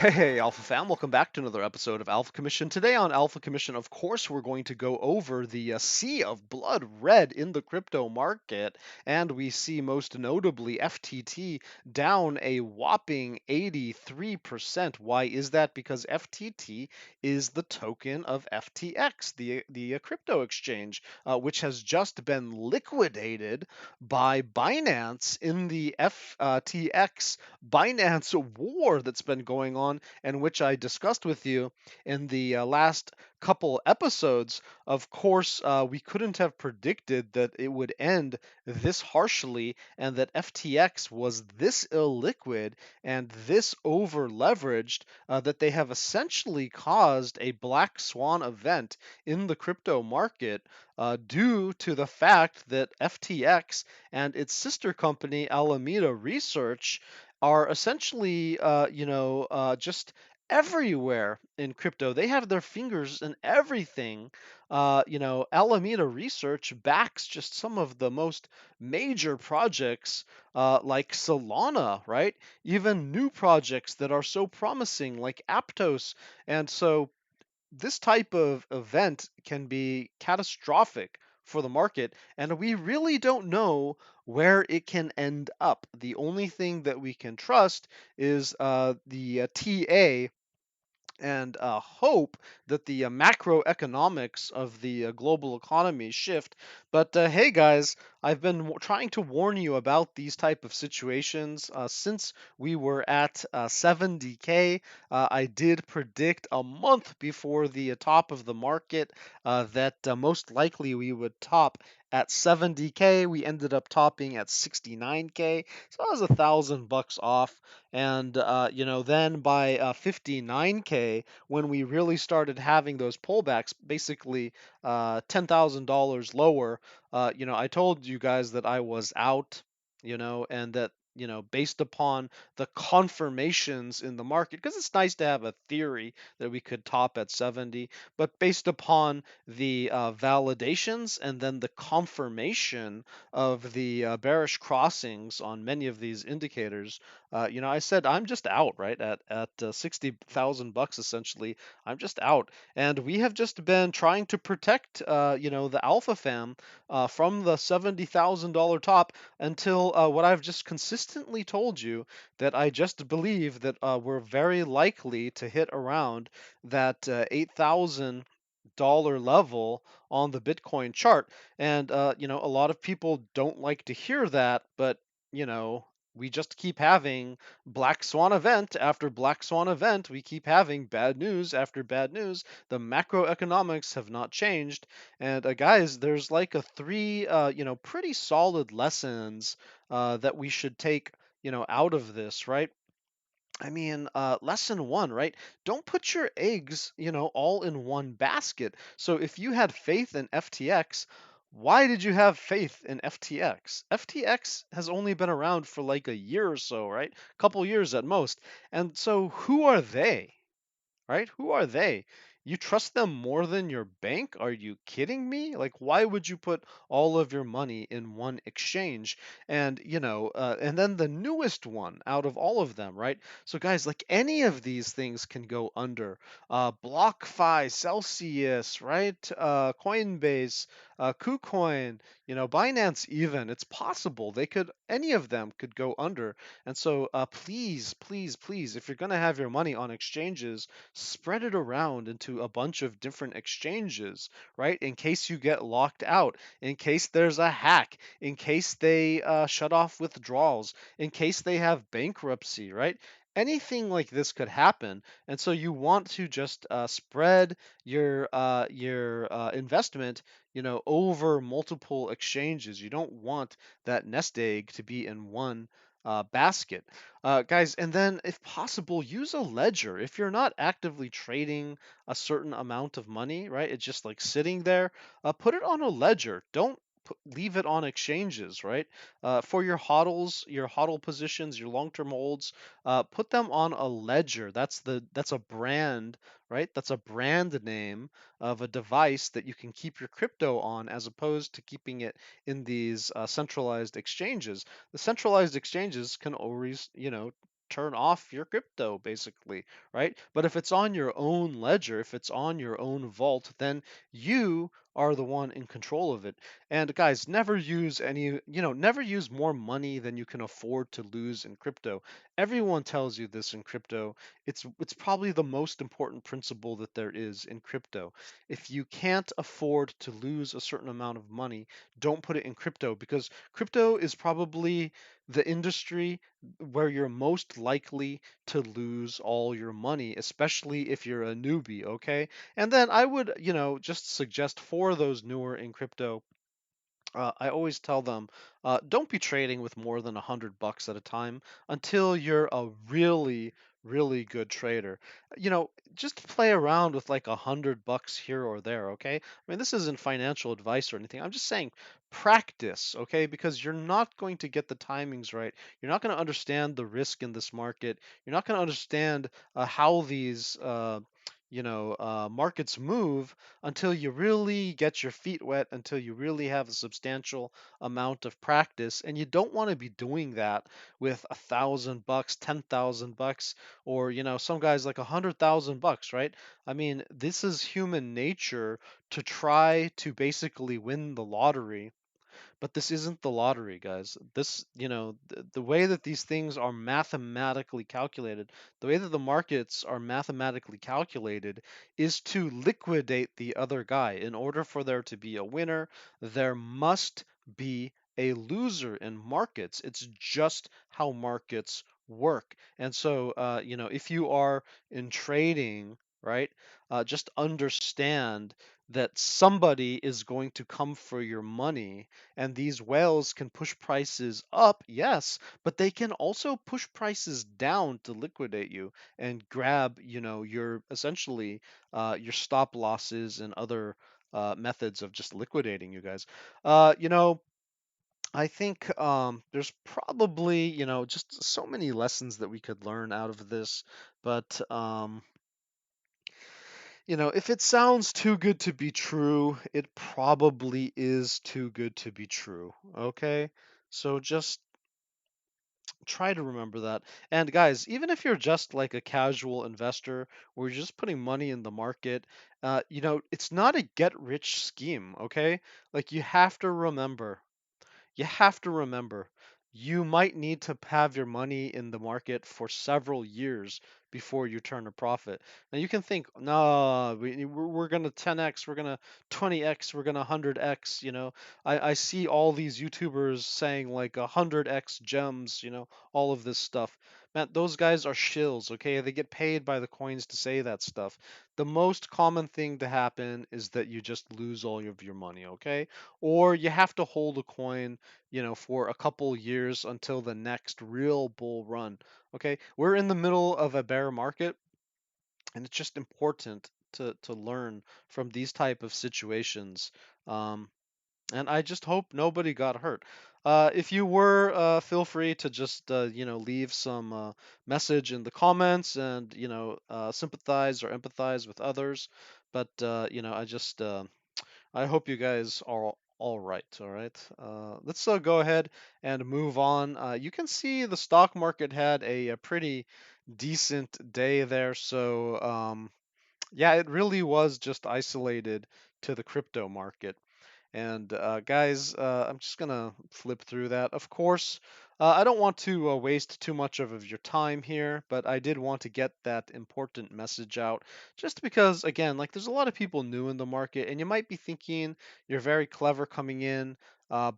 Hey, Alpha fam, welcome back to another episode of Alpha Commission. Today on Alpha Commission, of course, we're going to go over the sea of blood red in the crypto market, and we see most notably FTT down a whopping 83%. Why is that? Because FTT is the token of FTX, the crypto exchange, which has just been liquidated by Binance in the FTX Binance war that's been going on, and which I discussed with you in the last couple episodes. Of course, we couldn't have predicted that it would end this harshly and that FTX was this illiquid and this over leveraged that they have essentially caused a black swan event in the crypto market due to the fact that FTX and its sister company Alameda Research are essentially, just everywhere in crypto. They have their fingers in everything. Alameda Research backs just some of the most major projects like Solana, right? Even new projects that are so promising like Aptos. And so this type of event can be catastrophic for the market, and we really don't know where it can end up. The only thing that we can trust is the TA and hope that the macroeconomics of the global economy shift. But hey, guys, I've been trying to warn you about these type of situations since we were at 70K. I did predict a month before the top of the market that most likely we would top at 70K. We ended up topping at 69K, so I was $1,000 off. And then by 59K, when we really started having those pullbacks, basically $10,000 lower, I told you guys that I was out, and that based upon the confirmations in the market, because it's nice to have a theory that we could top at 70, but based upon the validations and then the confirmation of the bearish crossings on many of these indicators, I said I'm just out, right? At $60,000 essentially, I'm just out, and we have just been trying to protect, the Alpha Fam from the $70,000 top until what I've just consistently told you, that I just believe that we're very likely to hit around that $8,000 level on the Bitcoin chart. And a lot of people don't like to hear that, but you know, we just keep having black swan event after black swan event. We keep having bad news after bad news. The macroeconomics have not changed. And guys, there's like a three, pretty solid lessons that we should take, out of this, right? I mean, lesson one, right? Don't put your eggs, all in one basket. So if you had faith in FTX, why did you have faith in FTX? FTX has only been around for like a year or so, right? A couple years at most. And so who are they? Right? Who are they? You trust them more than your bank? Are you kidding me? Like, why would you put all of your money in one exchange? And, and then the newest one out of all of them, right? So, guys, like any of these things can go under. BlockFi, Celsius, right? Coinbase, KuCoin, Binance even. It's possible any of them could go under. And so, please, please, please, if you're going to have your money on exchanges, spread it around into a bunch of different exchanges, right? In case you get locked out, in case there's a hack, in case they shut off withdrawals, in case they have bankruptcy, right? Anything like this could happen, and so you want to just spread your investment, over multiple exchanges. You don't want that nest egg to be in one basket. Guys, and then if possible, use a ledger. If you're not actively trading a certain amount of money, right? It's just like sitting there, put it on a ledger. Don't leave it on exchanges, right? For your hodl positions, your long-term holds, put them on a ledger. That's a brand, right? That's a brand name of a device that you can keep your crypto on, as opposed to keeping it in these centralized exchanges. The centralized exchanges can always, turn off your crypto, basically, right? But if it's on your own ledger, if it's on your own vault, then you are the one in control of it. And guys, never use never use more money than you can afford to lose in crypto. Everyone tells you this in crypto. It's probably the most important principle that there is in crypto. If you can't afford to lose a certain amount of money, don't put it in crypto, because crypto is probably the industry where you're most likely to lose all your money, especially if you're a newbie, okay? And then I would, just suggest for those newer in crypto, I always tell them, don't be trading with more than $100 at a time until you're a really, really good trader. Just play around with like $100 here or there, okay? I mean, this isn't financial advice or anything. I'm just saying practice, okay? Because you're not going to get the timings right. You're not going to understand the risk in this market. You're not going to understand how these, markets move until you really get your feet wet, until you really have a substantial amount of practice. And you don't want to be doing that with $1,000, $10,000, or some guys like $100,000, right? I mean, this is human nature to try to basically win the lottery, but this isn't the lottery, guys. The way that these things are mathematically calculated, the way that the markets are mathematically calculated is to liquidate the other guy. In order for there to be a winner, there must be a loser in markets. It's just how markets work. And so, if you are in trading, right, just understand that somebody is going to come for your money, and these whales can push prices up, yes, but they can also push prices down to liquidate you and grab, your essentially your stop losses and other methods of just liquidating you guys. Uh, you know, I think there's probably, just so many lessons that we could learn out of this, but if it sounds too good to be true, it probably is too good to be true. Okay? So just try to remember that. And guys, even if you're just like a casual investor or you're just putting money in the market, it's not a get rich scheme. Okay? Like you have to remember, you might need to have your money in the market for several years before you turn a profit. Now you can think, no, we're going to 10x, we're going to 20x, we're going to 100x. I see all these YouTubers saying like 100x gems, all of this stuff. Man, those guys are shills, okay? They get paid by the coins to say that stuff. The most common thing to happen is that you just lose all of your money, okay? Or you have to hold a coin, for a couple years until the next real bull run. Okay, we're in the middle of a bear market, and it's just important to learn from these type of situations. Um, and I just hope nobody got hurt. If you were, feel free to just leave some message in the comments and sympathize or empathize with others. But I hope you guys are all right. All right. Let's go ahead and move on. You can see the stock market had a pretty decent day there. So, yeah, it really was just isolated to the crypto market. And guys, I'm just gonna flip through that. Of course, I don't want to waste too much of your time here, but I did want to get that important message out. Just because, again, like there's a lot of people new in the market, and you might be thinking you're very clever coming in,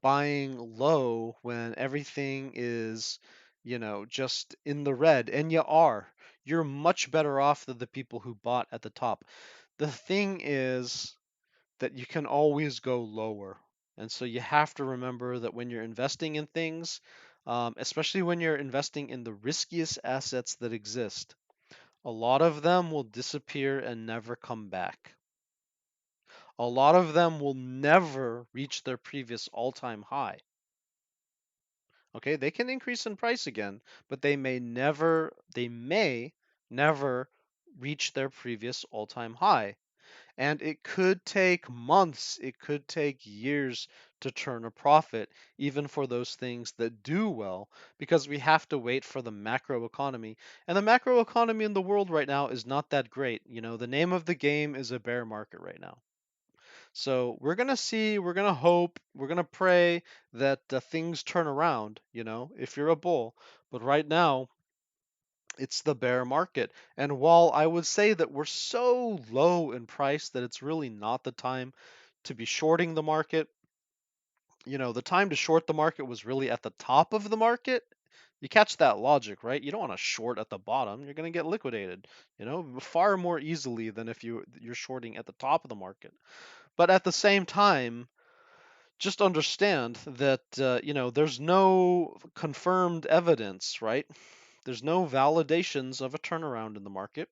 buying low when everything is, just in the red, and you are. You're much better off than the people who bought at the top. The thing is that you can always go lower. And so you have to remember that when you're investing in things, especially when you're investing in the riskiest assets that exist, a lot of them will disappear and never come back. A lot of them will never reach their previous all time high. Okay, they can increase in price again, but they may never reach their previous all time high. And it could take months, it could take years to turn a profit, even for those things that do well, because we have to wait for the macro economy. And the macro economy in the world right now is not that great. The name of the game is a bear market right now. So we're going to see, we're going to hope, we're going to pray that things turn around, if you're a bull. But right now, it's the bear market. And while I would say that we're so low in price that it's really not the time to be shorting the market, the time to short the market was really at the top of the market. You catch that logic, right? You don't want to short at the bottom. You're going to get liquidated, far more easily than if you're shorting at the top of the market. But at the same time, just understand that there's no confirmed evidence, right? There's no validations of a turnaround in the market.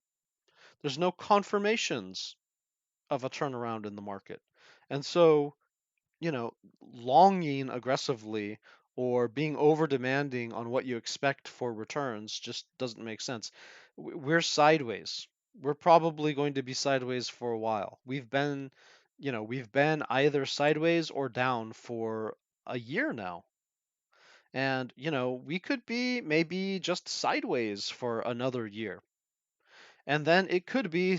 There's no confirmations of a turnaround in the market. And so, longing aggressively or being over demanding on what you expect for returns just doesn't make sense. We're sideways. We're probably going to be sideways for a while. We've been either sideways or down for a year now. And, we could be maybe just sideways for another year. And then it could be,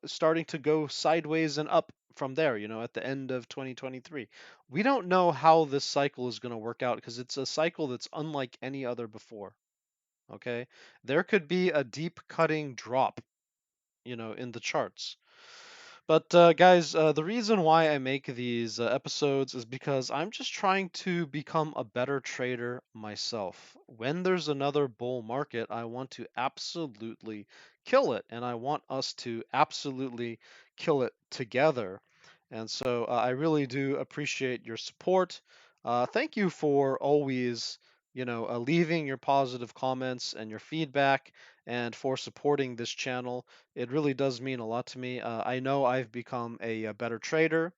starting to go sideways and up from there, at the end of 2023. We don't know how this cycle is going to work out because it's a cycle that's unlike any other before. Okay. There could be a deep cutting drop, in the charts. But guys, the reason why I make these episodes is because I'm just trying to become a better trader myself. When there's another bull market, I want to absolutely kill it, and I want us to absolutely kill it together. And so I really do appreciate your support. Thank you for always, leaving your positive comments and your feedback, and for supporting this channel. It really does mean a lot to me. I know I've become a better trader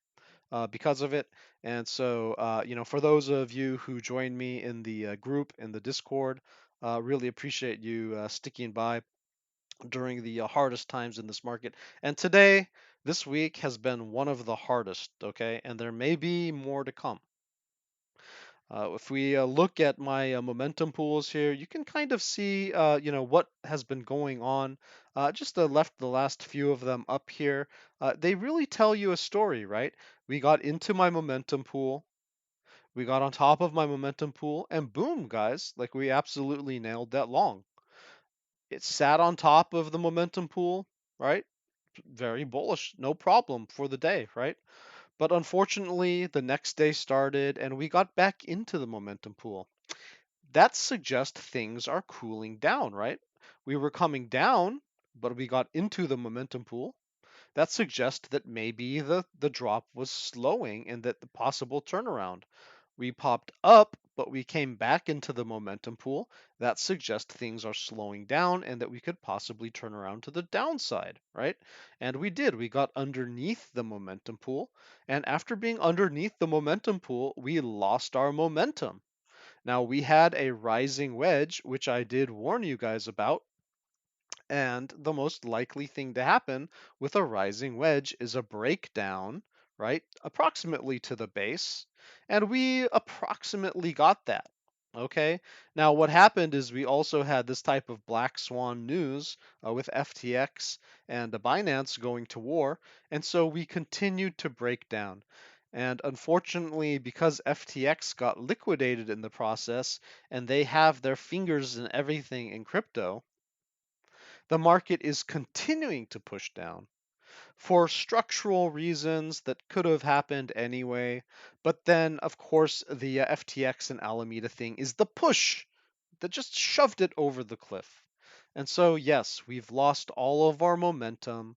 because of it. And so, for those of you who joined me in the group in the Discord, really appreciate you sticking by during the hardest times in this market. And today, this week has been one of the hardest, okay? And there may be more to come. If we look at my momentum pools here, you can kind of see, what has been going on. Just left the last few of them up here. They really tell you a story, right? We got into my momentum pool. We got on top of my momentum pool, and boom, guys, like we absolutely nailed that long. It sat on top of the momentum pool, right? Very bullish, no problem for the day, right? But unfortunately, the next day started and we got back into the momentum pool. That suggests things are cooling down, right? We were coming down, but we got into the momentum pool. That suggests that maybe the drop was slowing and that the possible turnaround. We popped up, but we came back into the momentum pool. That suggests things are slowing down and that we could possibly turn around to the downside, right? And we did. We got underneath the momentum pool. And after being underneath the momentum pool, we lost our momentum. Now, we had a rising wedge, which I did warn you guys about. And the most likely thing to happen with a rising wedge is a breakdown, right? Approximately to the base. And we approximately got that. Okay. Now, what happened is we also had this type of black swan news with FTX and Binance going to war. And so we continued to break down. And unfortunately, because FTX got liquidated in the process and they have their fingers in everything in crypto, the market is continuing to push down for structural reasons that could have happened anyway. But then, of course, the FTX and Alameda thing is the push that just shoved it over the cliff. And so, yes, we've lost all of our momentum.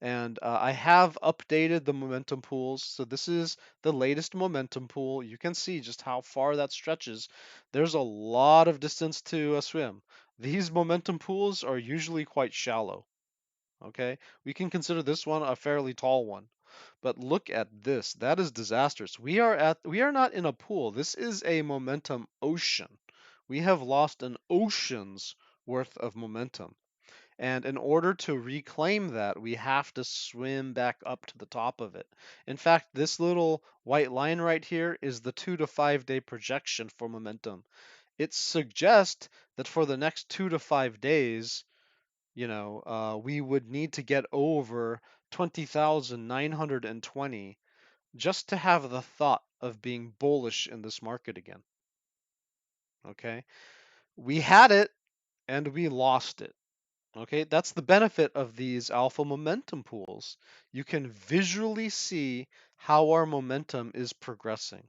And I have updated the momentum pools. So this is the latest momentum pool. You can see just how far that stretches. There's a lot of distance to swim. These momentum pools are usually quite shallow. Okay, we can consider this one a fairly tall one. But look at this. That is disastrous. We are not in a pool. This is a momentum ocean. We have lost an ocean's worth of momentum. And in order to reclaim that, we have to swim back up to the top of it. In fact, this little white line right here is the 2 to 5 day projection for momentum. It suggests that for the next 2 to 5 days, we would need to get over 20,920 just to have the thought of being bullish in this market again. Okay. We had it and we lost it. Okay, that's the benefit of these alpha momentum pools. You can visually see how our momentum is progressing.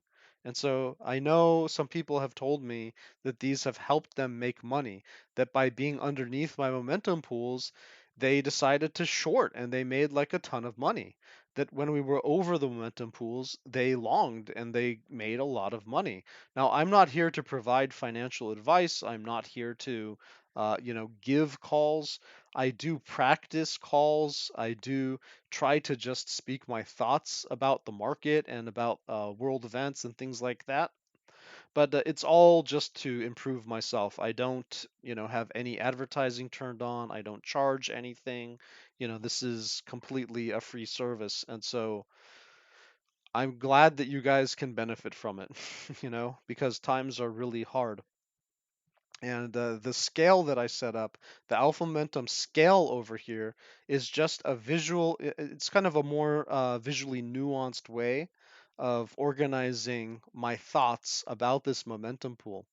And so I know some people have told me that these have helped them make money, that by being underneath my momentum pools, they decided to short and they made like a ton of money. That when we were over the momentum pools, they longed and they made a lot of money. Now, I'm not here to provide financial advice. I'm not here to give calls. I do practice calls. I do try to just speak my thoughts about the market and about world events and things like that. But it's all just to improve myself. I don't, have any advertising turned on. I don't charge anything. This is completely a free service. And so I'm glad that you guys can benefit from it, because times are really hard. And the scale that I set up, the alpha momentum scale over here, is just a visual, it's kind of a more visually nuanced way of organizing my thoughts about this momentum pool.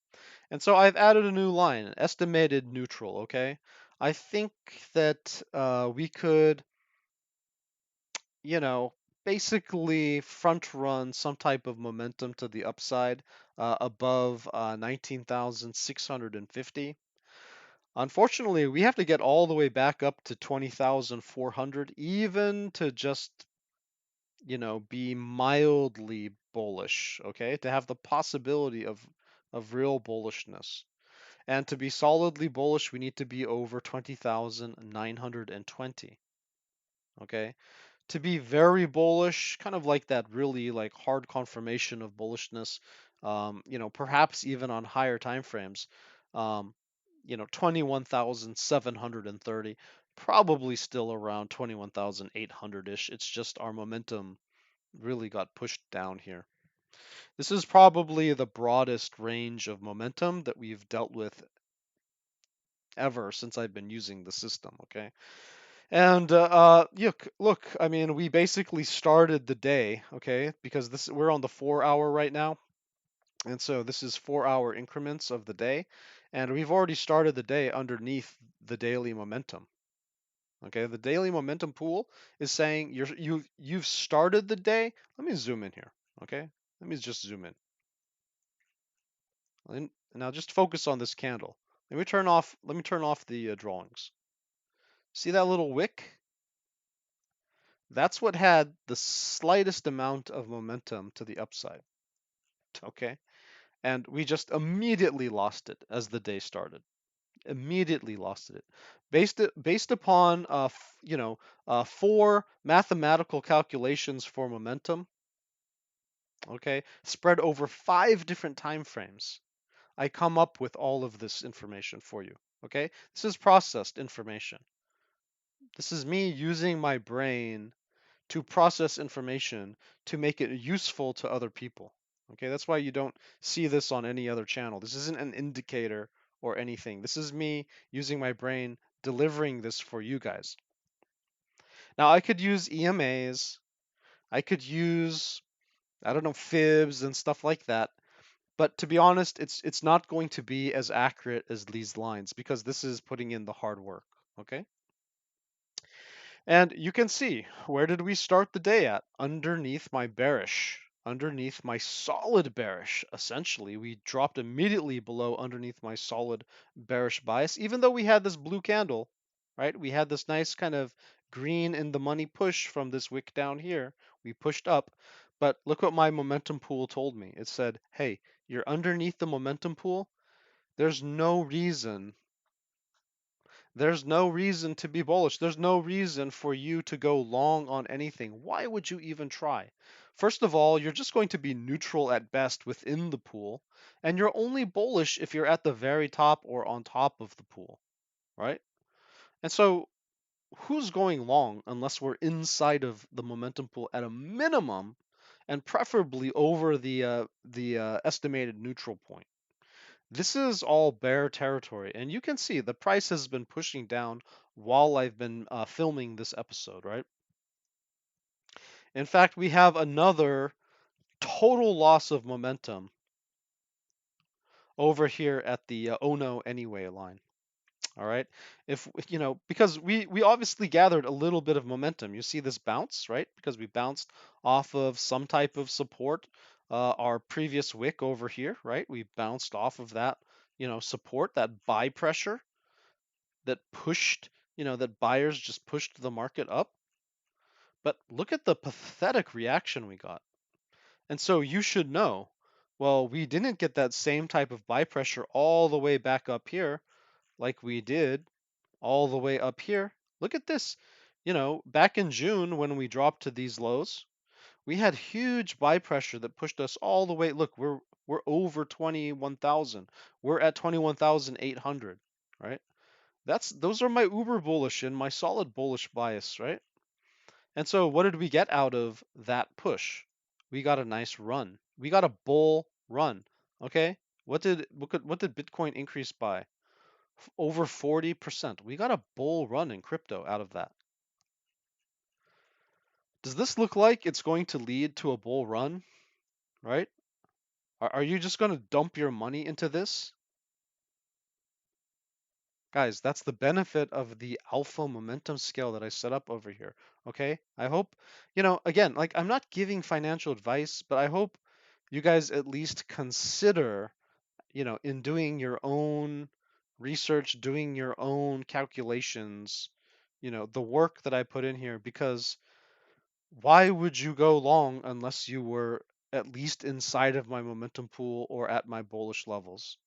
And so I've added a new line, estimated neutral, okay? I think that we could, you know, basically front run some type of momentum to the upside above 19,650. Unfortunately, we have to get all the way back up to 20,400 even to just, be mildly bullish, okay? To have the possibility of real bullishness. And to be solidly bullish, we need to be over 20,920, okay? To be very bullish, kind of like that really like hard confirmation of bullishness, perhaps even on higher time frames, 21,730, probably still around 21,800-ish. It's just our momentum really got pushed down here. This is probably the broadest range of momentum that we've dealt with ever since I've been using the system, okay? And look, I mean, we basically started the day, okay, because we're on the 4 hour right now, and so this is 4 hour increments of the day, and we've already started the day underneath the daily momentum. Okay, the daily momentum pool is saying you've started the day. Let me zoom in here. Okay, let me just zoom in. And now just focus on this candle. Let me turn off the drawings. See that little wick? That's what had the slightest amount of momentum to the upside. Okay. And we just immediately lost it as the day started. Immediately lost it. Based upon four mathematical calculations for momentum, okay, spread over 5 different time frames. I come up with all of this information for you. Okay? This is processed information. This is me using my brain to process information to make it useful to other people. Okay, that's why you don't see this on any other channel. This isn't an indicator or anything. This is me using my brain delivering this for you guys. Now, I could use EMAs, I could use, I don't know, fibs and stuff like that. But to be honest, it's not going to be as accurate as these lines because this is putting in the hard work. Okay? And you can see, where did we start the day at? Underneath my bearish, underneath my solid bearish. Essentially, we dropped immediately below underneath my solid bearish bias, even though we had this blue candle, right? We had this nice kind of green in the money push from this wick down here. We pushed up, but look what my momentum pool told me. It said, hey, you're underneath the momentum pool. There's no reason there's no reason to be bullish. There's no reason for you to go long on anything. Why would you even try? First of all, you're just going to be neutral at best within the pool, and you're only bullish if you're at the very top or on top of the pool, right? And so who's going long unless we're inside of the momentum pool at a minimum, and preferably over the estimated neutral point? This is all bear territory, and you can see the price has been pushing down while I've been filming this episode, right? In fact, we have another total loss of momentum over here at the oh no anyway line. All right. If you know, because we obviously gathered a little bit of momentum. You see this bounce, right? Because we bounced off of some type of support, our previous wick over here, right? We bounced off of that, support, that buy pressure that pushed, that buyers just pushed the market up. But look at the pathetic reaction we got. And so you should know, well, we didn't get that same type of buy pressure all the way back up here like we did all the way up here. Look at this. Back in June when we dropped to these lows, we had huge buy pressure that pushed us all the way. Look, we're over 21,000. We're at 21,800, right? Those are my uber bullish and my solid bullish bias, right? And so what did we get out of that push? We got a nice run. We got a bull run. Okay? What did Bitcoin increase by? Over 40%. We got a bull run in crypto out of that. Does this look like it's going to lead to a bull run, right? Are you just going to dump your money into this? Guys, that's the benefit of the alpha momentum scale that I set up over here. Okay? I hope, again, like I'm not giving financial advice, but I hope you guys at least consider, in doing your own research, doing your own calculations, the work that I put in here, because why would you go long unless you were at least inside of my momentum pool or at my bullish levels?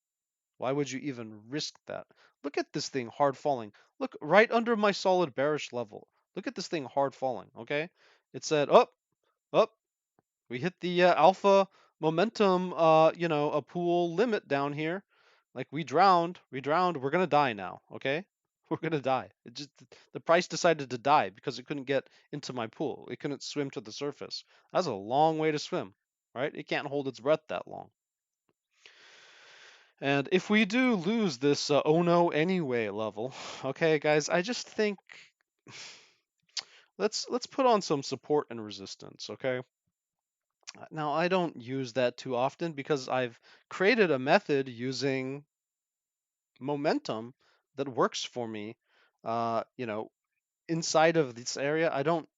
Why would you even risk that? Look at this thing hard falling. Look right under my solid bearish level. Look at this thing hard falling, okay? It said, up, up. We hit the alpha momentum, a pool limit down here. Like we drowned. We're gonna die now, okay? We're gonna die. It just the price decided to die because it couldn't get into my pool. It couldn't swim to the surface. That's a long way to swim, right? It can't hold its breath that long. And if we do lose this oh no anyway level, okay, guys, I just think let's put on some support and resistance, okay? Now I don't use that too often because I've created a method using momentum that works for me. Uh, you know, Inside of this area, I don't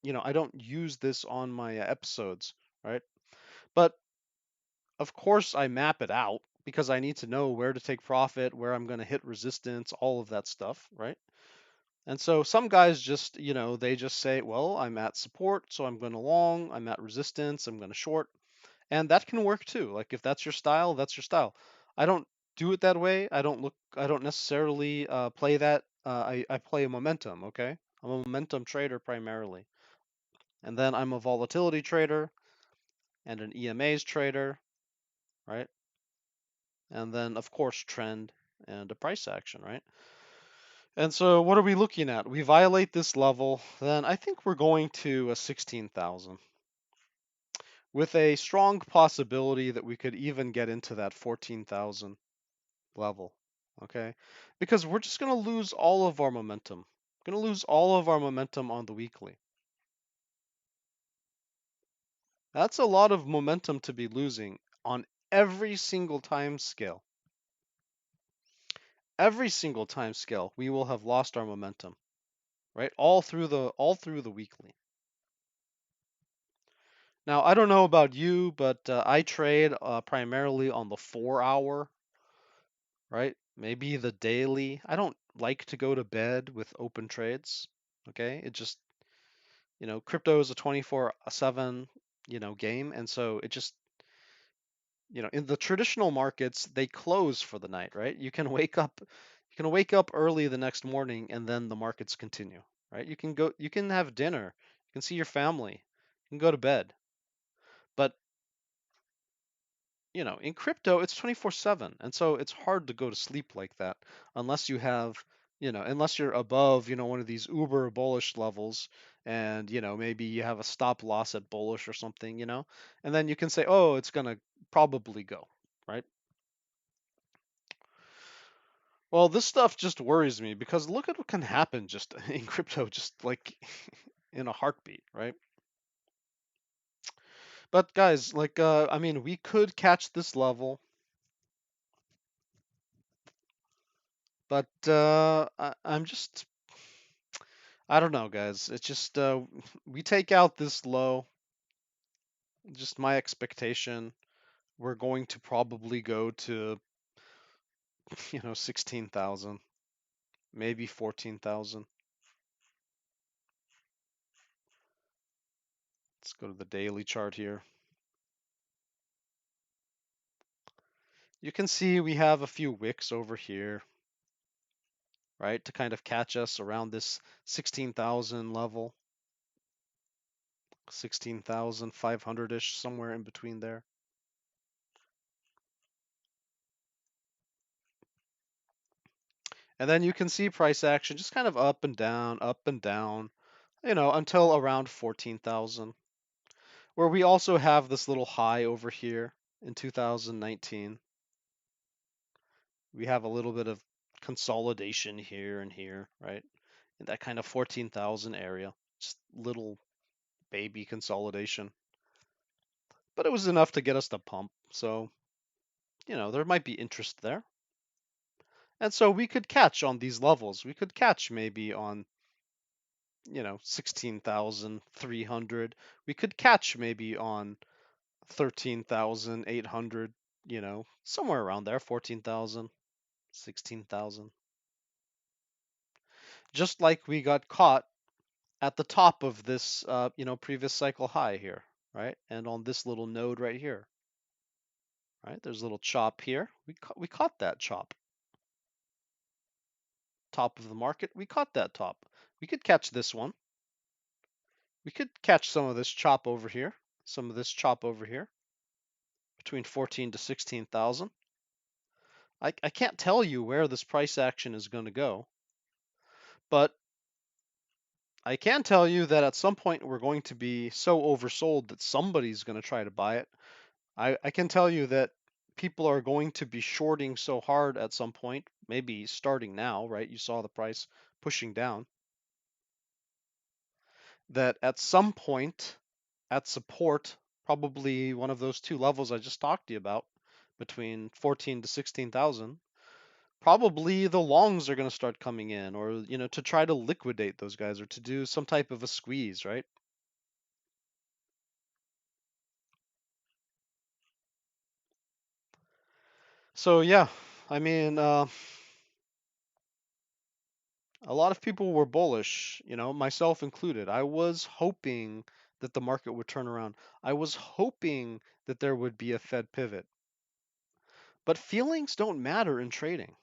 use this on my episodes, right? But of course, I map it out because I need to know where to take profit, where I'm going to hit resistance, all of that stuff, right? And so some guys just, they just say, well, I'm at support, so I'm going to long, I'm at resistance, I'm going to short. And that can work too. Like if that's your style, that's your style. I don't do it that way. I don't necessarily play that. I play a momentum, okay? I'm a momentum trader primarily. And then I'm a volatility trader and an EMAs trader, right? And then of course trend and a price action, right? And so what are we looking at? We violate this level, then I think we're going to a 16,000 with a strong possibility that we could even get into that 14,000 level, okay? Because we're just going to lose all of our momentum. Going to lose all of our momentum on the weekly. That's a lot of momentum to be losing on every single time scale. Every single time scale, we will have lost our momentum, right? All through the weekly. Now, I don't know about you, but I trade primarily on the 4 hour, right? Maybe the daily. I don't like to go to bed with open trades. Okay, it just crypto is a 24/7 game, and so it just in the traditional markets they close for the night, right? You can wake up early the next morning, and then the markets continue, right? You can have dinner, you can see your family, you can go to bed, but in crypto, it's 24/7. And so it's hard to go to sleep like that unless you have, unless you're above, one of these uber bullish levels, and maybe you have a stop loss at bullish or something, and then you can say, oh, it's gonna probably go, right? Well, this stuff just worries me because look at what can happen just in crypto, just like in a heartbeat, right? But guys, like, I mean, we could catch this level, but I'm just, I don't know, guys. It's just, we take out this low, just my expectation, we're going to probably go to, 16,000, maybe 14,000. Let's go to the daily chart here. You can see we have a few wicks over here, right, to kind of catch us around this 16,000 level, 16,500-ish, somewhere in between there. And then you can see price action just kind of up and down, until around 14,000, where we also have this little high over here in 2019. We have a little bit of consolidation here and here, right? In that kind of 14,000 area, just little baby consolidation. But it was enough to get us to pump. So, there might be interest there. And so we could catch on these levels. We could catch maybe on, 16,300. We could catch maybe on 13,800, somewhere around there, 14,000, 16,000. Just like we got caught at the top of this, previous cycle high here, right? And on this little node right here, right? There's a little chop here. We caught that chop. Top of the market, we caught that top. We could catch this one. We could catch some of this chop over here, some of this chop over here, between 14 to 16,000. I can't tell you where this price action is going to go, but I can tell you that at some point we're going to be so oversold that somebody's going to try to buy it. I can tell you that people are going to be shorting so hard at some point, maybe starting now, right? You saw the price pushing down, that at some point at support, probably one of those two levels I just talked to you about, between 14 to 16,000, probably the longs are going to start coming in, or to try to liquidate those guys, or to do some type of a squeeze, right? So yeah, I mean, a lot of people were bullish, myself included. I was hoping that the market would turn around. I was hoping that there would be a Fed pivot. But feelings don't matter in trading.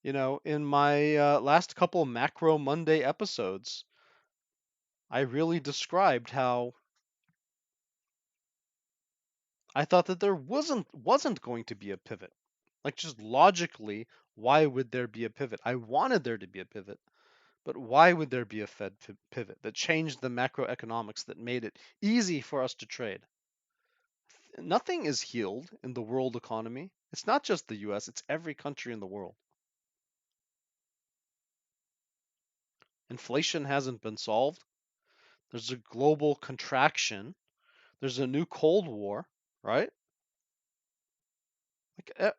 In my last couple Macro Monday episodes, I really described how I thought that there wasn't going to be a pivot. Like, just logically, why would there be a pivot? I wanted there to be a pivot, but why would there be a Fed pivot that changed the macroeconomics, that made it easy for us to trade? Nothing is healed in the world economy. It's not just the US, it's every country in the world. Inflation hasn't been solved. There's a global contraction. There's a new Cold War, right? Like,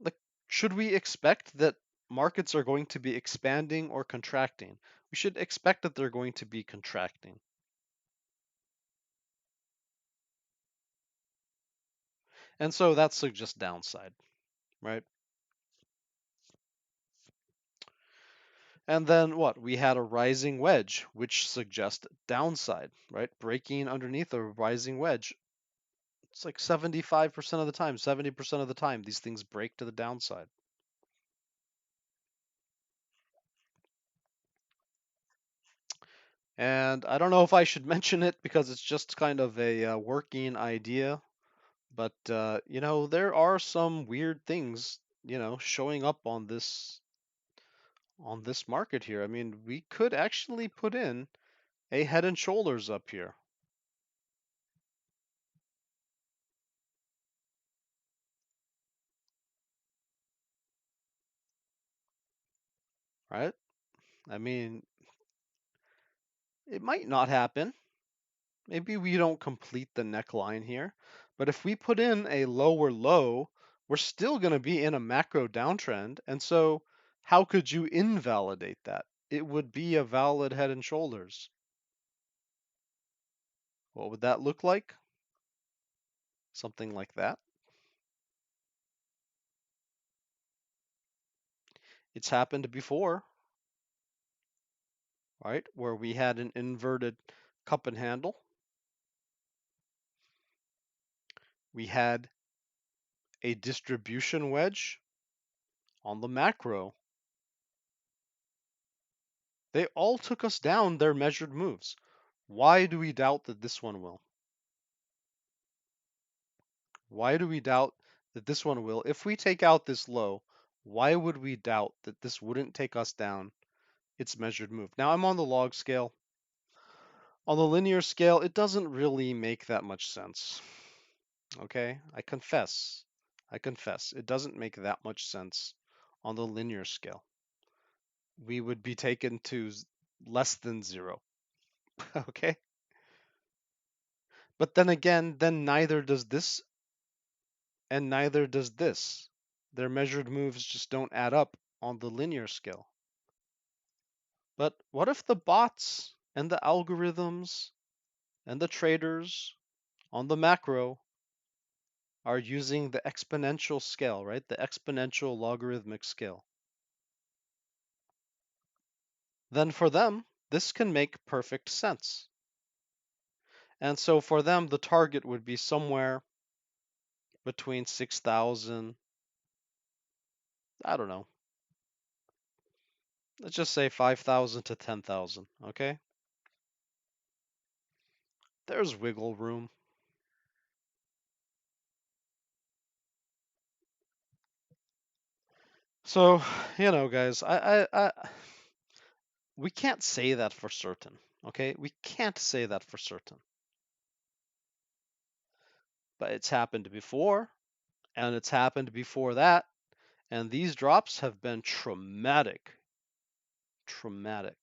like, should we expect that markets are going to be expanding or contracting? We should expect that they're going to be contracting. And so that's just downside, right? And then what? We had a rising wedge, which suggests downside, right? Breaking underneath a rising wedge. It's like 75% of the time, 70% of the time, these things break to the downside. And I don't know if I should mention it because it's just kind of a working idea, But there are some weird things, showing up on this market here. I mean, we could actually put in a head and shoulders up here, right? I mean, it might not happen. Maybe we don't complete the neckline here, but if we put in a lower low, we're still going to be in a macro downtrend. And so how could you invalidate that? It would be a valid head and shoulders. What would that look like? Something like that. It's happened before, right? Where we had an inverted cup and handle. We had a distribution wedge on the macro. They all took us down their measured moves. Why do we doubt that this one will? Why do we doubt that this one will? If we take out this low, why would we doubt that this wouldn't take us down its measured move? Now I'm on the log scale. On the linear scale, it doesn't really make that much sense. Okay, I confess. It doesn't make that much sense on the linear scale. We would be taken to less than 0. Okay? But then again, then neither does this and neither does this. Their measured moves just don't add up on the linear scale. But what if the bots and the algorithms and the traders on the macro are using the exponential scale, right? The exponential logarithmic scale. Then for them, this can make perfect sense. And so for them, the target would be somewhere between 6,000, I don't know, let's just say 5,000 to 10,000, okay? There's wiggle room. So, guys, we can't say that for certain, okay? We can't say that for certain. But it's happened before, and it's happened before that, and these drops have been traumatic. Traumatic.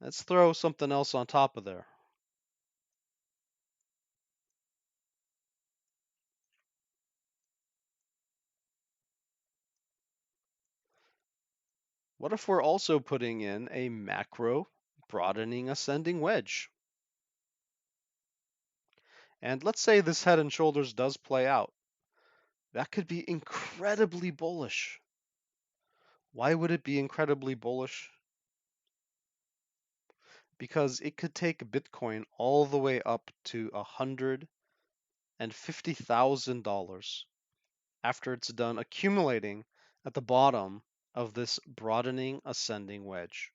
Let's throw something else on top of there. What if we're also putting in a macro broadening ascending wedge? And let's say this head and shoulders does play out. That could be incredibly bullish. Why would it be incredibly bullish? Because it could take Bitcoin all the way up to $150,000 after it's done accumulating at the bottom of this broadening ascending wedge.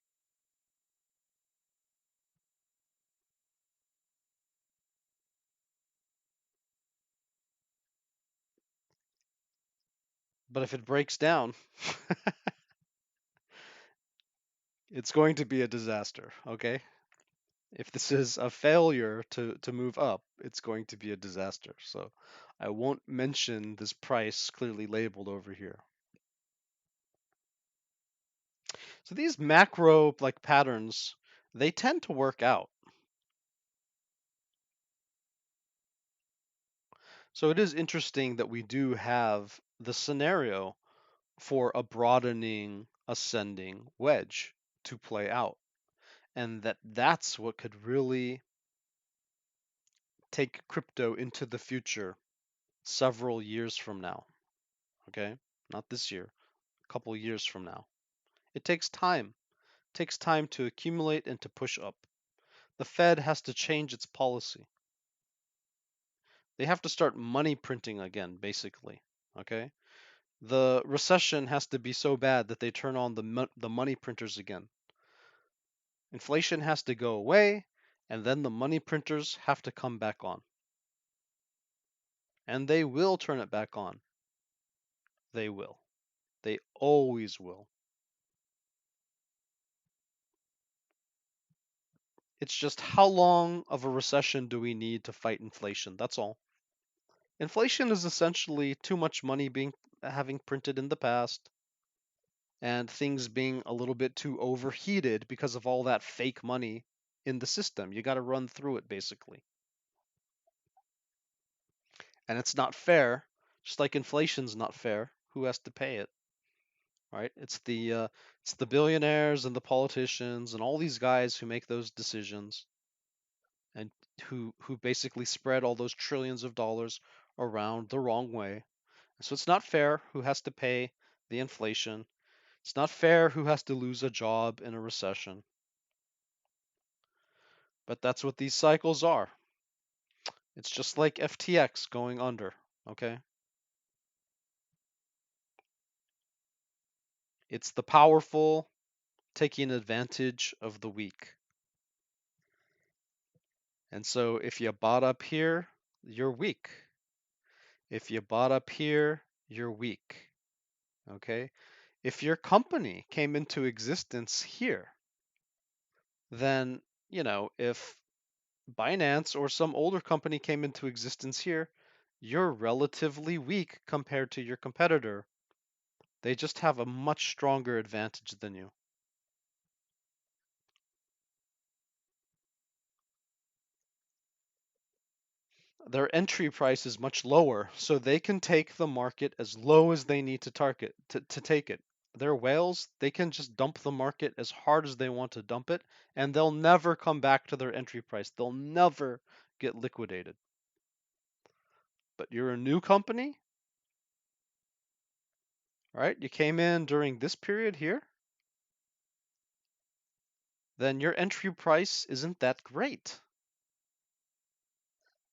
But if it breaks down, it's going to be a disaster, okay? If this is a failure to move up, it's going to be a disaster. So I won't mention this price clearly labeled over here. So these macro like patterns, they tend to work out. So it is interesting that we do have the scenario for a broadening ascending wedge to play out, and that's what could really take crypto into the future several years from now. Okay, not this year, a couple years from now. It takes time. It takes time to accumulate and to push up. The Fed has to change its policy. They have to start money printing again, basically. Okay, the recession has to be so bad that they turn on the money printers again. Inflation has to go away, And then the money printers have to come back on. And they will turn it back on. They will. They always will. It's just how long of a recession do we need to fight inflation? That's all. Inflation is essentially too much money having printed in the past and things being a little bit too overheated because of all that fake money in the system. You got to run through it basically. And it's not fair, just like inflation's not fair. Who has to pay it? Right? It's the billionaires and the politicians and all these guys who make those decisions and who basically spread all those trillions of dollars around the wrong way. So it's not fair who has to pay the inflation. It's not fair who has to lose a job in a recession. But that's what these cycles are. It's just like FTX going under, okay? It's the powerful taking advantage of the weak. And so if you bought up here, you're weak. If you bought up here, you're weak, okay? If your company came into existence here, then, if Binance or some older company came into existence here, you're relatively weak compared to your competitor. They just have a much stronger advantage than you. Their entry price is much lower, so they can take the market as low as they need to target to take it. They're whales, they can just dump the market as hard as they want to dump it, and they'll never come back to their entry price. They'll never get liquidated. But you're a new company, right? You came in during this period here, then your entry price isn't that great.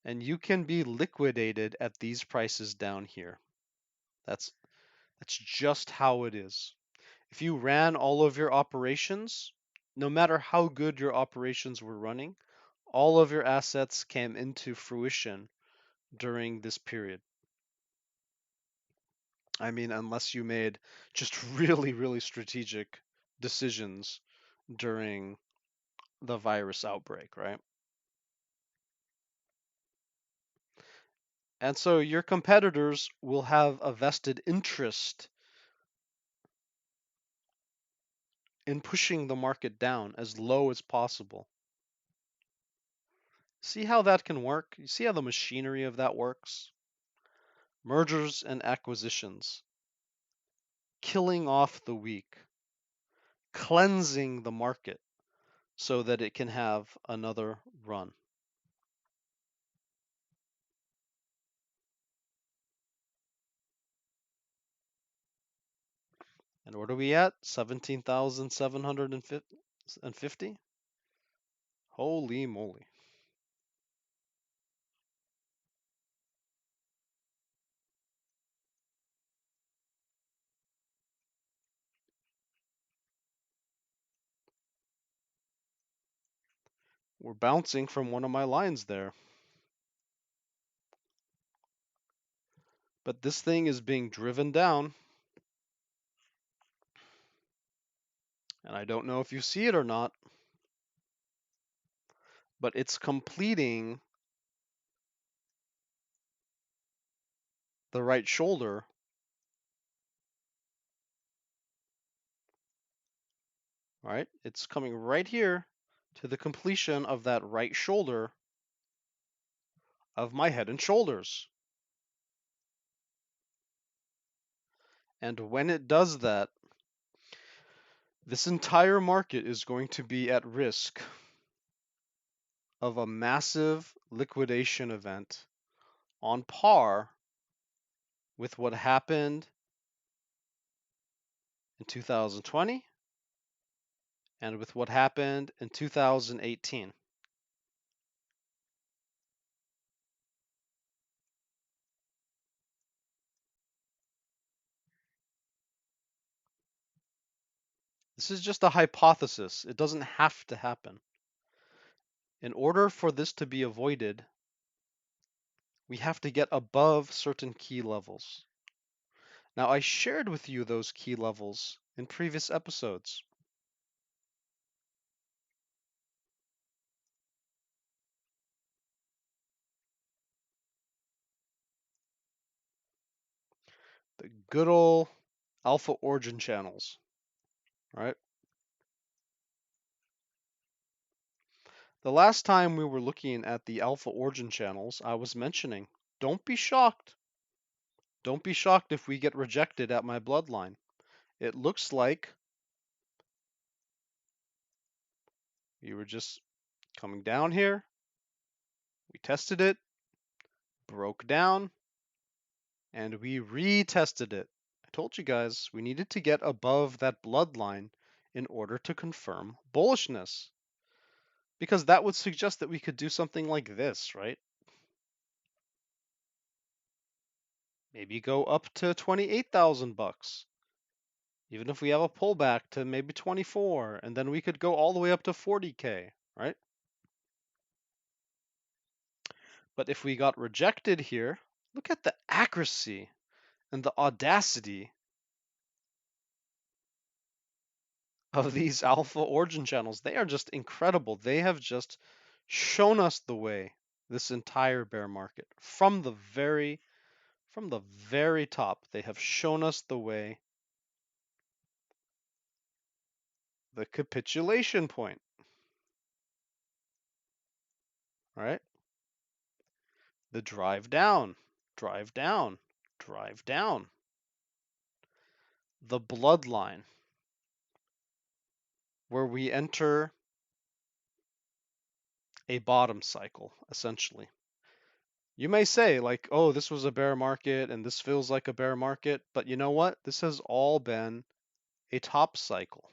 And you can be liquidated at these prices down here. That's just how it is. If you ran all of your operations, no matter how good your operations were running, all of your assets came into fruition during this period. I mean, unless you made just really, really strategic decisions during the virus outbreak, right? And so your competitors will have a vested interest in pushing the market down as low as possible. See how that can work? You see how the machinery of that works? Mergers and acquisitions, killing off the weak, cleansing the market so that it can have another run. And what are we at? 17,750? Holy moly. We're bouncing from one of my lines there. But this thing is being driven down. And I don't know if you see it or not, but it's completing the right shoulder. All right, it's coming right here to the completion of that right shoulder of my head and shoulders. And when it does that, this entire market is going to be at risk of a massive liquidation event on par with what happened in 2020 and with what happened in 2018. This is just a hypothesis. It doesn't have to happen. In order for this to be avoided, we have to get above certain key levels. Now, I shared with you those key levels in previous episodes. The good old alpha origin channels, right? The last time we were looking at the alpha origin channels, I was mentioning, don't be shocked. Don't be shocked if we get rejected at my bloodline. It looks like we were just coming down here. We tested it, broke down, and we retested it. I told you guys we needed to get above that bloodline in order to confirm bullishness. Because that would suggest that we could do something like this, right? Maybe go up to 28,000 bucks. Even if we have a pullback to maybe 24, and then we could go all the way up to 40K, right? But if we got rejected here, look at the accuracy and the audacity of these alpha origin channels. They are just incredible. They have just shown us the way this entire bear market from the very top. They have shown us the way, the capitulation point, right? The drive down, drive down, drive down. The bloodline, where we enter a bottom cycle, essentially. You may say, like, oh, this was a bear market and this feels like a bear market, but you know what? This has all been a top cycle.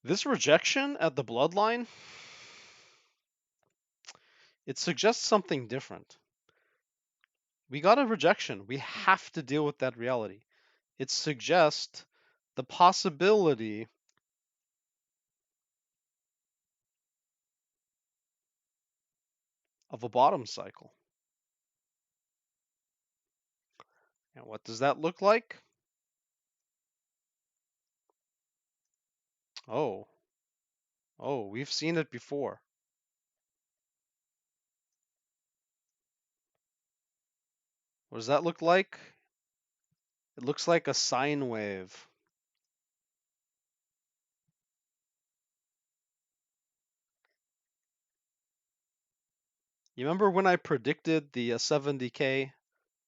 This rejection at the bloodline, it suggests something different. We got a rejection. We have to deal with that reality. It suggests the possibility of a bottom cycle. And what does that look like? Oh, we've seen it before. What does that look like? It looks like a sine wave. You remember when I predicted the 70K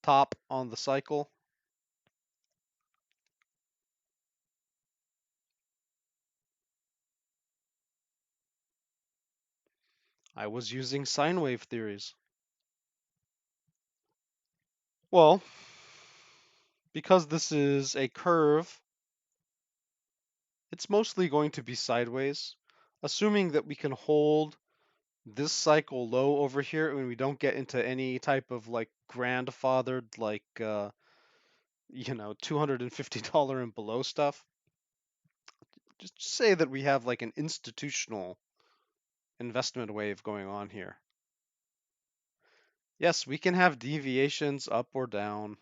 top on the cycle? I was using sine wave theories. Well, because this is a curve, it's mostly going to be sideways, assuming that we can hold this cycle low over here and we don't get into any type of like grandfathered like $250 and below stuff. Just say that we have like an institutional investment wave going on here. Yes, we can have deviations up or down,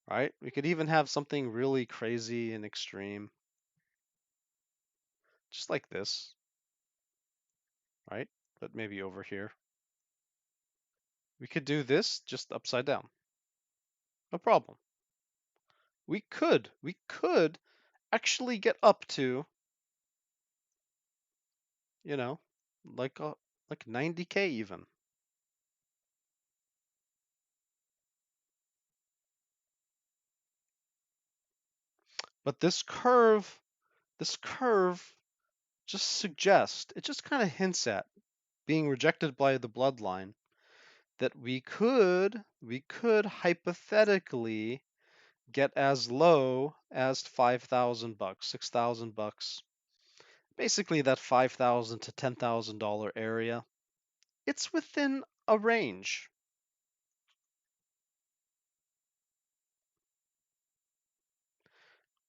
right? We could even have something really crazy and extreme, just like this, right? But maybe over here. We could do this just upside down. No problem. We could actually get up to, you know, like 90K even. But this curve just suggests, it just kind of hints at being rejected by the bloodline that we could hypothetically get as low as 5,000 bucks, 6,000 bucks. Basically that 5,000 to $10,000 area. It's within a range.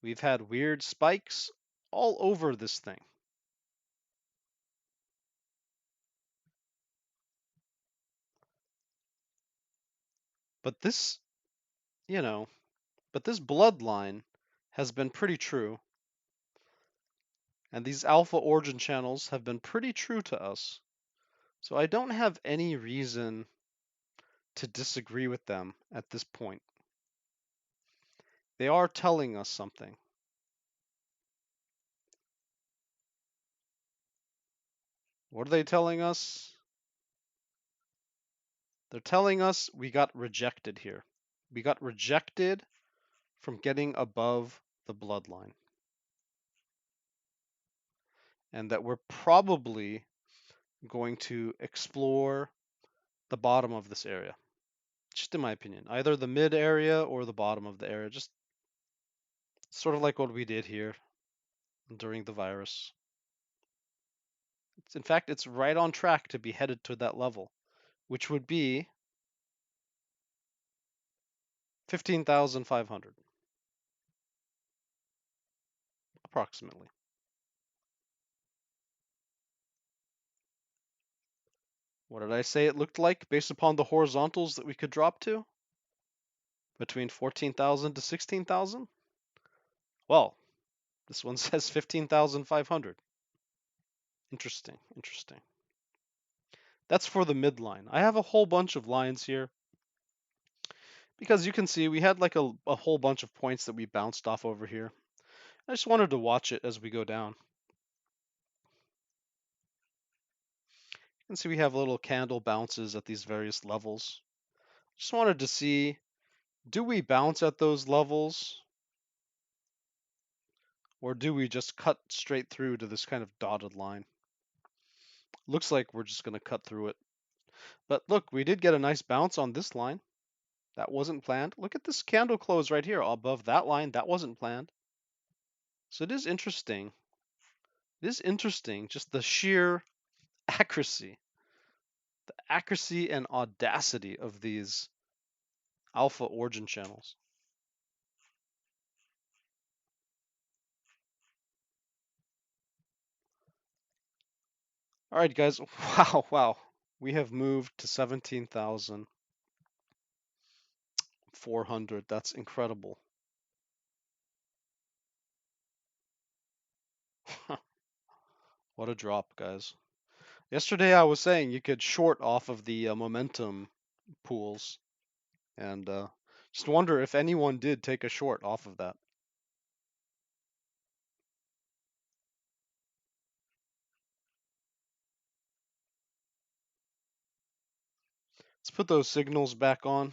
We've had weird spikes all over this thing. But this, you know, but this bloodline has been pretty true. And these alpha origin channels have been pretty true to us. So I don't have any reason to disagree with them at this point. They are telling us something. What are they telling us? They're telling us we got rejected here. We got rejected from getting above the bloodline. And that we're probably going to explore the bottom of this area. Just in my opinion, either the mid area or the bottom of the area. Just sort of like what we did here during the virus. In fact, it's right on track to be headed to that level, which would be 15,500 approximately. What did I say it looked like based upon the horizontals that we could drop to? Between 14,000 to 16,000? Well, this one says 15,500. Interesting, interesting. That's for the midline. I have a whole bunch of lines here because you can see we had like a whole bunch of points that we bounced off over here. I just wanted to watch it as we go down. You can see we have little candle bounces at these various levels. Just wanted to see, do we bounce at those levels? Or do we just cut straight through to this kind of dotted line? Looks like we're just going to cut through it. But look, we did get a nice bounce on this line. That wasn't planned. Look at this candle close right here above that line. That wasn't planned. So it is interesting. It is interesting, just the sheer accuracy, the accuracy and audacity of these alpha origin channels. All right, guys. Wow, wow. We have moved to 17,400. That's incredible. What a drop, guys. Yesterday I was saying you could short off of the momentum pools, and just wonder if anyone did take a short off of that. Let's put those signals back on.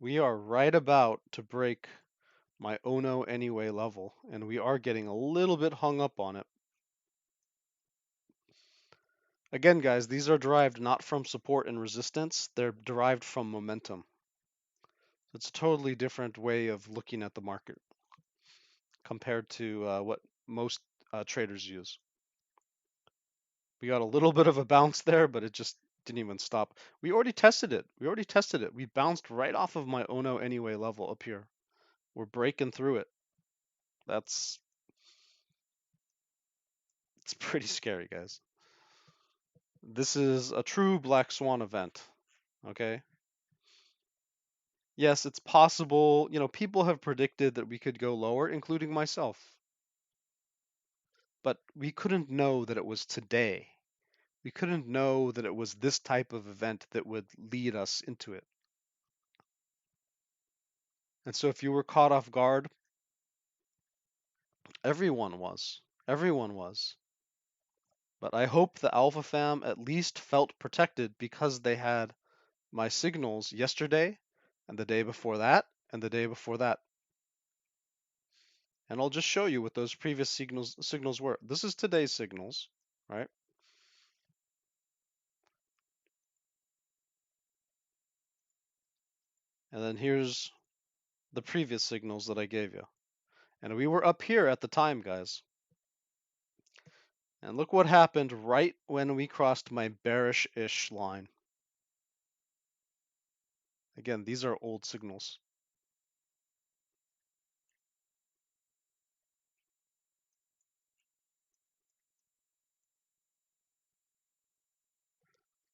We are right about to break my oh no anyway level, and we are getting a little bit hung up on it. Again, guys, these are derived not from support and resistance, they're derived from momentum. It's a totally different way of looking at the market compared to what most traders use. We got a little bit of a bounce there, but it just didn't even stop. We already tested it. We bounced right off of my oh no anyway level up here. We're breaking through it. It's pretty scary, guys. This is a true black swan event, okay? Yes, it's possible. You know, people have predicted that we could go lower, including myself. But we couldn't know that it was today. We couldn't know that it was this type of event that would lead us into it. And so if you were caught off guard, everyone was. Everyone was. But I hope the Alpha Fam at least felt protected because they had my signals yesterday and the day before that and the day before that. And I'll just show you what those previous signals were. This is today's signals, right? And then here's the previous signals that I gave you. And we were up here at the time, guys. And look what happened right when we crossed my bearish-ish line. Again, these are old signals.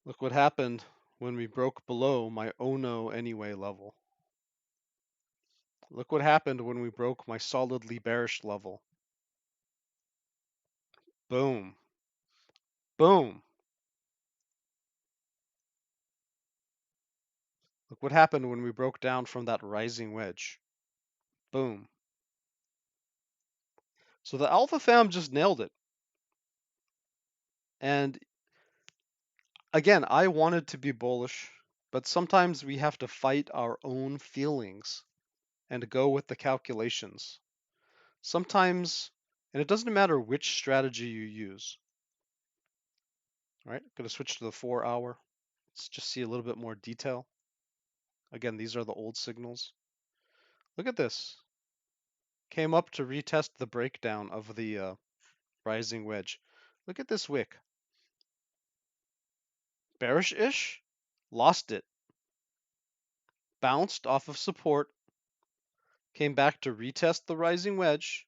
Look what happened when we broke below my oh no anyway level. Look what happened when we broke my solidly bearish level. Boom. Boom. Look what happened when we broke down from that rising wedge. Boom. So the Alpha Fam just nailed it. And again, I wanted to be bullish, but sometimes we have to fight our own feelings and go with the calculations. Sometimes, and it doesn't matter which strategy you use. All right, going to switch to the 4 hour. Let's just see a little bit more detail. Again, these are the old signals. Look at this. Came up to retest the breakdown of the rising wedge. Look at this wick. Bearish-ish, lost it. Bounced off of support, came back to retest the rising wedge,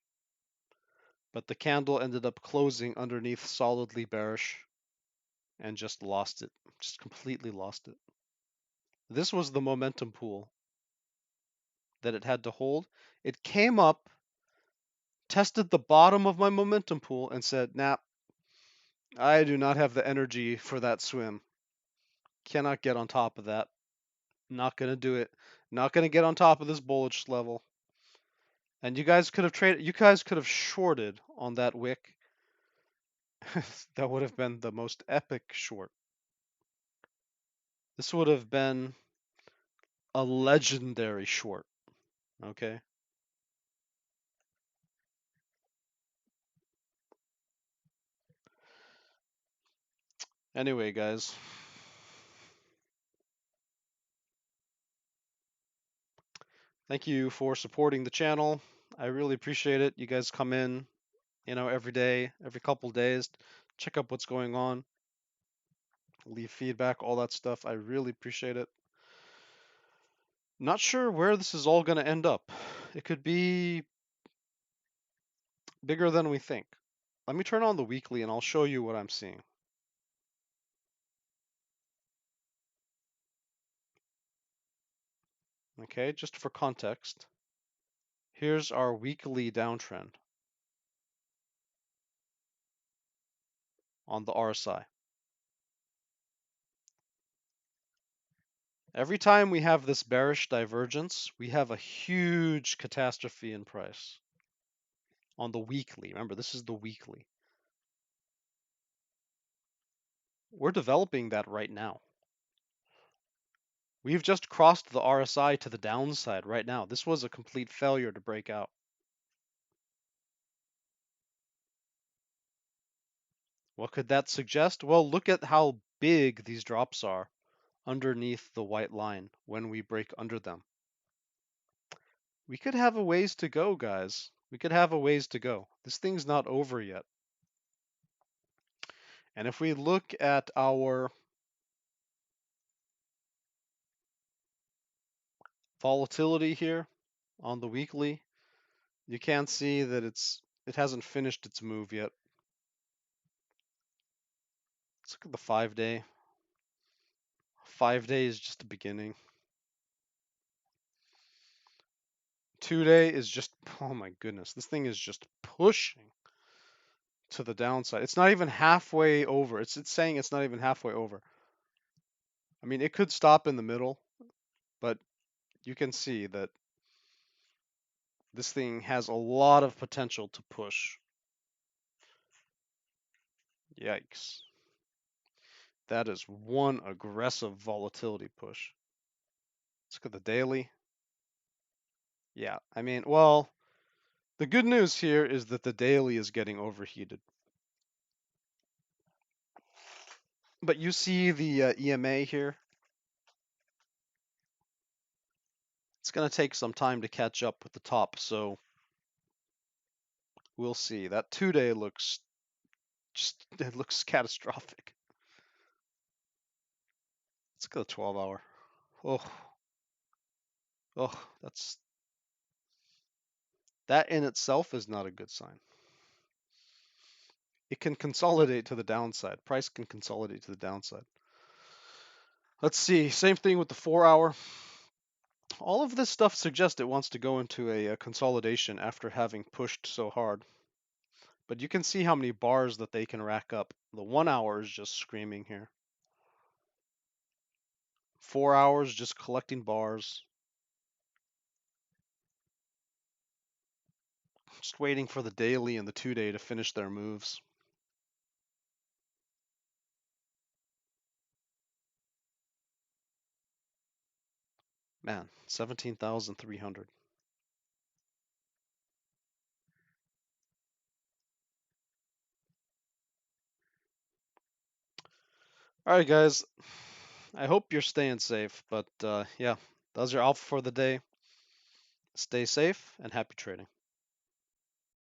but the candle ended up closing underneath solidly bearish and just lost it. Just completely lost it. This was the momentum pool that it had to hold. It came up, tested the bottom of my momentum pool, and said, nah, I do not have the energy for that swim. Cannot get on top of that. Not going to do it. Not going to get on top of this bullish level. And you guys could have traded, you guys could have shorted on that wick. That would have been the most epic short. This would have been a legendary short. Okay? Anyway, guys. Thank you for supporting the channel. I really appreciate it. You guys come in, every day, every couple days, check up what's going on, leave feedback, all that stuff. I really appreciate it. Not sure where this is all going to end up. It could be bigger than we think. Let me turn on the weekly and I'll show you what I'm seeing. Okay, just for context, here's our weekly downtrend on the RSI. Every time we have this bearish divergence, we have a huge catastrophe in price on the weekly. Remember, this is the weekly. We're developing that right now. We've just crossed the RSI to the downside right now. This was a complete failure to break out. What could that suggest? Well, look at how big these drops are underneath the white line when we break under them. We could have a ways to go, guys. We could have a ways to go. This thing's not over yet. And if we look at our volatility here on the weekly, you can see that it hasn't finished its move yet. Let's look at the 5-day. 5-day is just the beginning. 2-day is just, oh my goodness, this thing is just pushing to the downside. It's not even halfway over. It's saying it's not even halfway over. I mean, it could stop in the middle, but you can see that this thing has a lot of potential to push. Yikes. That is one aggressive volatility push. Let's look at the daily. Yeah, I mean, well, the good news here is that the daily is getting overheated. But you see the EMA here. It's going to take some time to catch up with the top, so we'll see. That 2-day looks it looks catastrophic. Let's go 12-hour. Oh, Oh, that in itself is not a good sign. It can consolidate to the downside. Price can consolidate to the downside. Let's see. Same thing with the 4-hour. All of this stuff suggests it wants to go into a consolidation after having pushed so hard. But you can see how many bars that they can rack up. The 1-hour is just screaming here. 4 hours just collecting bars. Just waiting for the daily and the 2-day to finish their moves. Man, 17,300. All right, guys. I hope you're staying safe. But yeah, that's your alpha for the day. Stay safe and happy trading.